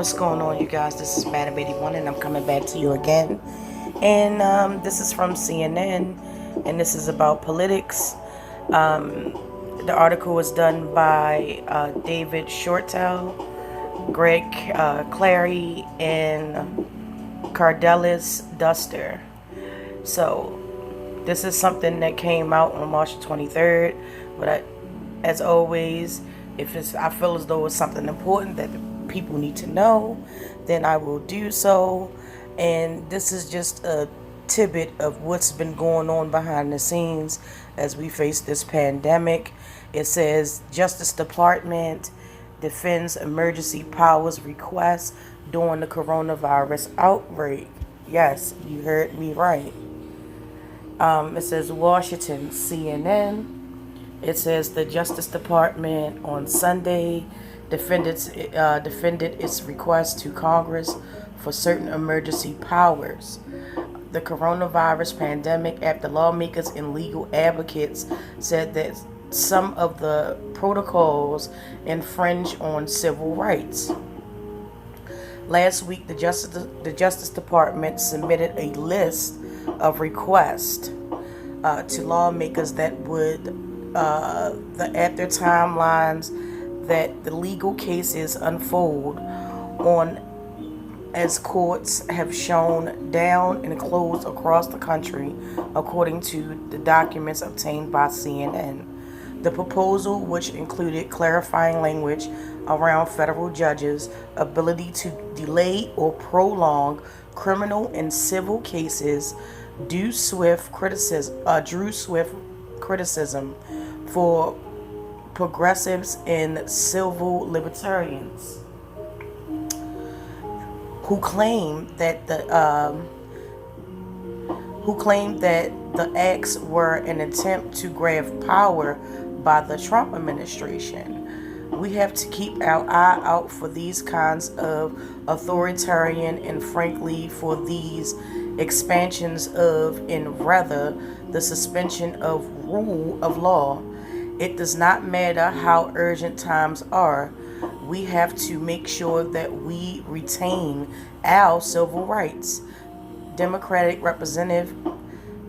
What's going on, you guys? This is Madam 81, and I'm coming back to you again. And this is from CNN, and this is about politics. The article was done by David Shortell, Greg Clary, and Chandelis Duster. So, this is something that came out on March 23rd, but as always, I feel as though it's something important that people need to know, then I will do so. And this is just a tidbit of what's been going on behind the scenes as we face this pandemic. It says Justice Department defends emergency powers request during the coronavirus outbreak. Yes, you heard me right. It says Washington, CNN. It says the Justice Department on Sunday defended its request to Congress for certain emergency powers. The coronavirus pandemic, after lawmakers and legal advocates said that some of the protocols infringe on civil rights. Last week, the Justice Department submitted a list of requests to lawmakers that would, at their timelines, that the legal cases unfold on as courts have shown down and closed across the country, according to the documents obtained by CNN. The proposal, which included clarifying language around federal judges' ability to delay or prolong criminal and civil cases, drew swift criticism for progressives and civil libertarians who claim that the acts were an attempt to grab power by the Trump administration. We have to keep our eye out for these kinds of authoritarian and, frankly, for these expansions of and rather the suspension of rule of law. It does not matter how urgent times are. We have to make sure that we retain our civil rights. Democratic Representative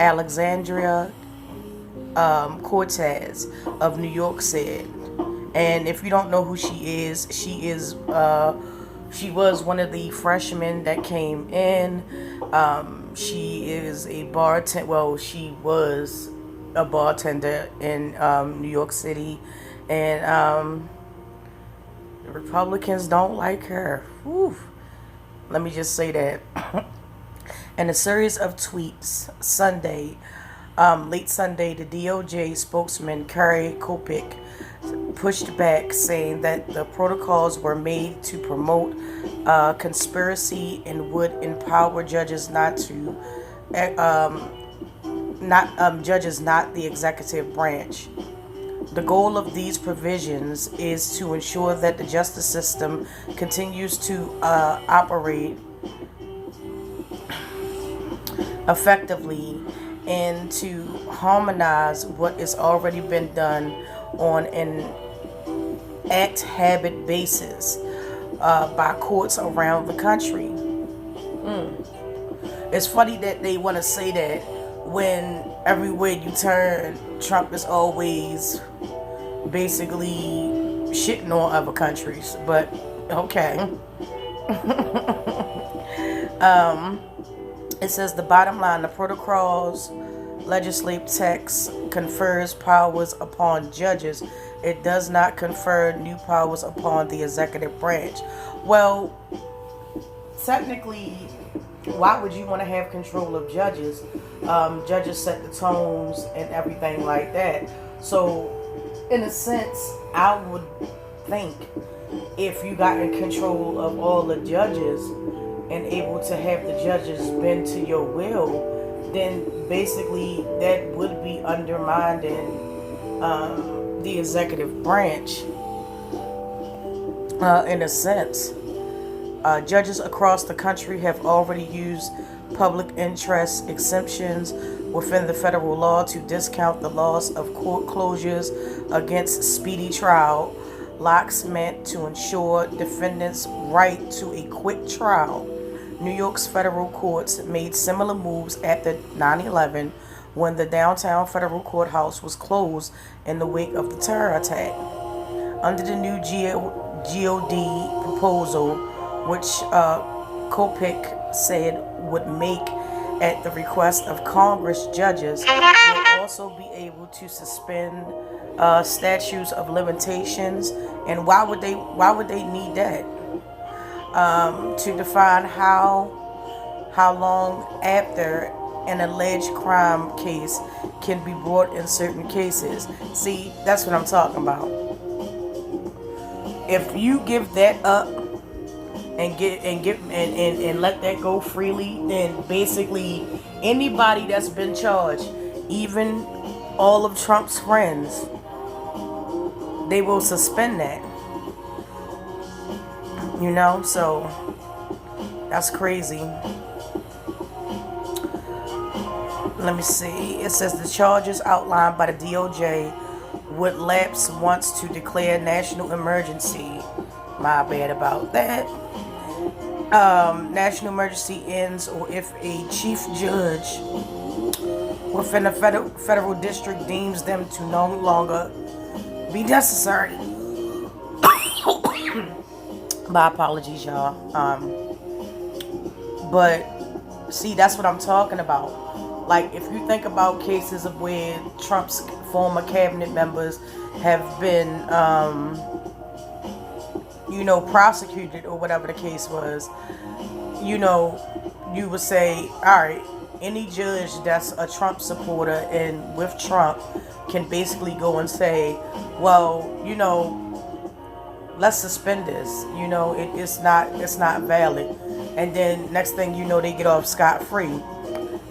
Alexandria Cortez of New York said. And if you don't know who she was one of the freshmen that came in. She is a bartender. Well, she was a bartender in New York City, and the Republicans don't like her. Whew. Let me just say that. In a series of tweets Sunday, late Sunday, the DOJ spokesman Clary pushed back, saying that the protocols were made to promote conspiracy and would empower judges not the executive branch. The goal of these provisions is to ensure that the justice system continues to operate effectively and to harmonize what has already been done on an act-habit basis by courts around the country. It's funny that they want to say that when everywhere you turn, Trump is always basically shitting on other countries. But okay. It says the bottom line, the protocols legislative text confers powers upon judges. It does not confer new powers upon the executive branch. Well, technically, why would you want to have control of judges? Judges set the tones and everything like that. So, in a sense, I would think if you got in control of all the judges and able to have the judges bend to your will, then basically that would be undermining the executive branch in a sense. Judges across the country have already used public interest exemptions within the federal law to discount the loss of court closures against speedy trial, locks meant to ensure defendants' right to a quick trial. New York's federal courts made similar moves after 9/11 when the downtown federal courthouse was closed in the wake of the terror attack. Under the new GOD proposal, which Kopik said would make at the request of Congress, judges will also be able to suspend statutes of limitations. And why would they need that? To define how long after an alleged crime case can be brought in certain cases. See, that's what I'm talking about. If you give that up and let that go freely, then basically anybody that's been charged, even all of Trump's friends, they will suspend that. So that's crazy. Let me see. It says the charges outlined by the DOJ would lapse once to declare national emergency. My bad about that. National emergency ends, or if a chief judge within a federal district deems them to no longer be necessary. My apologies, y'all. But see, that's what I'm talking about. Like, if you think about cases of where Trump's former cabinet members have been, prosecuted or whatever the case was, you would say, all right, any judge that's a Trump supporter and with Trump can basically go and say, well, let's suspend this. It's not valid. And then next thing you know, they get off scot-free.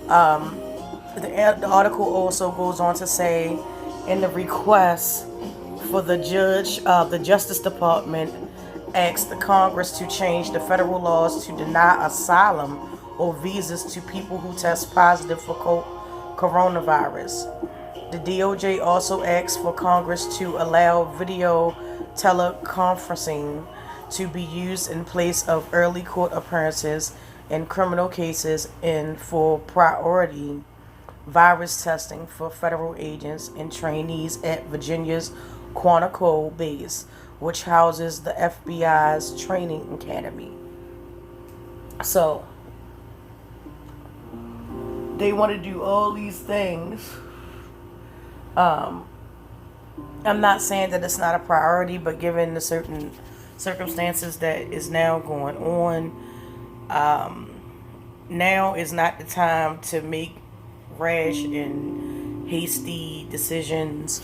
The article also goes on to say, in the request for the Justice Department asked the Congress to change the federal laws to deny asylum or visas to people who test positive for coronavirus. The DOJ also asked for Congress to allow video teleconferencing to be used in place of early court appearances in criminal cases and for priority virus testing for federal agents and trainees at Virginia's Quantico base, which houses the FBI's training academy. So they want to do all these things. I'm not saying that it's not a priority, but given the certain circumstances that is now going on, now is not the time to make rash and hasty decisions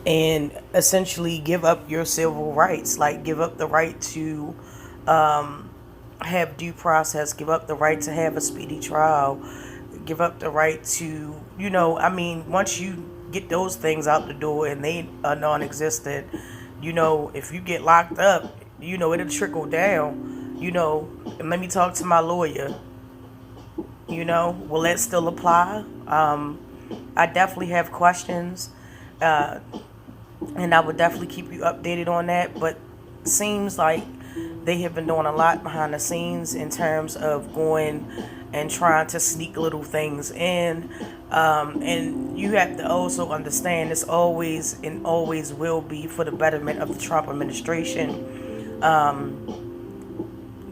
and essentially give up your civil rights. Like, give up the right to have due process, give up the right to have a speedy trial, give up the right to, once you get those things out the door and they are non-existent, if you get locked up, it'll trickle down, and let me talk to my lawyer, will that still apply? I definitely have questions, and I would definitely keep you updated on that, but it seems like they have been doing a lot behind the scenes in terms of going and trying to sneak little things in, and you have to also understand it's always and always will be for the betterment of the Trump administration.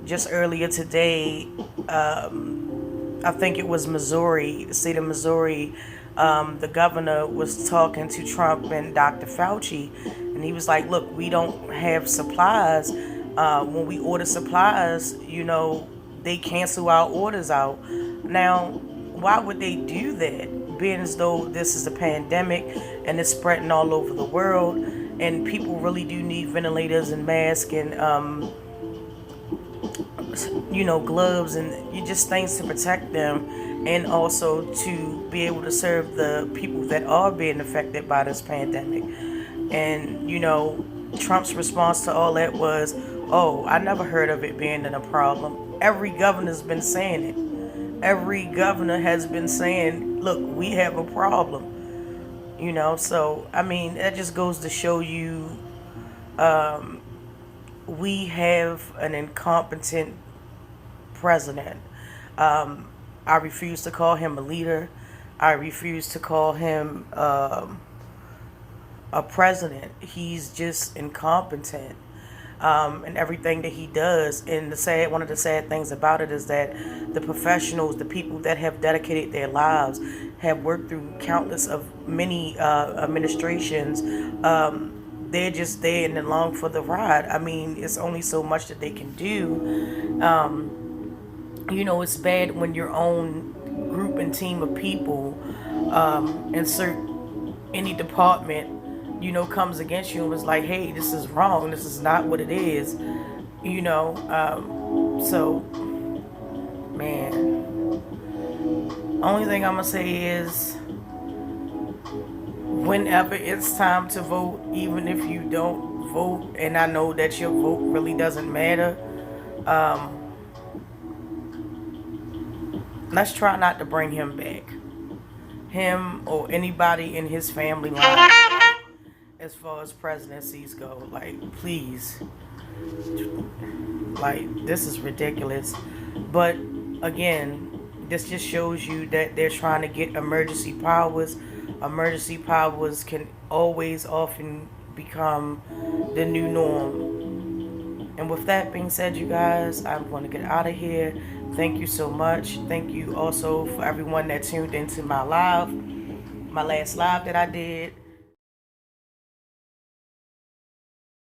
Just earlier today, I think it was Missouri, the state of Missouri, the governor was talking to Trump and Dr. Fauci, and he was like, look, we don't have supplies. When we order supplies, they cancel our orders out. Now, why would they do that? Being as though this is a pandemic and it's spreading all over the world, and people really do need ventilators and masks and gloves and just things to protect them, and also to be able to serve the people that are being affected by this pandemic. And Trump's response to all that was, oh, I never heard of it being a problem. Every governor's been saying it. Every governor has been saying, look, we have a problem. So that just goes to show you we have an incompetent president. I refuse to call him a leader. I refuse to call him a president. He's just incompetent. And everything that he does. And one of the sad things about it is that the professionals, the people that have dedicated their lives, have worked through countless of many administrations. They're just there and along for the ride. I mean, it's only so much that they can do. It's bad when your own group and team of people, insert any department, comes against you and was like, hey, this is wrong. This is not what it is. So, man, only thing I'm going to say is whenever it's time to vote, even if you don't vote, and I know that your vote really doesn't matter, let's try not to bring him back. Him or anybody in his family line, as far as presidencies go. Like, please. Like, this is ridiculous. But, again, this just shows you that they're trying to get emergency powers. Emergency powers can always often become the new norm. And with that being said, you guys, I'm going to get out of here. Thank you so much. Thank you also for everyone that tuned into my last live that I did.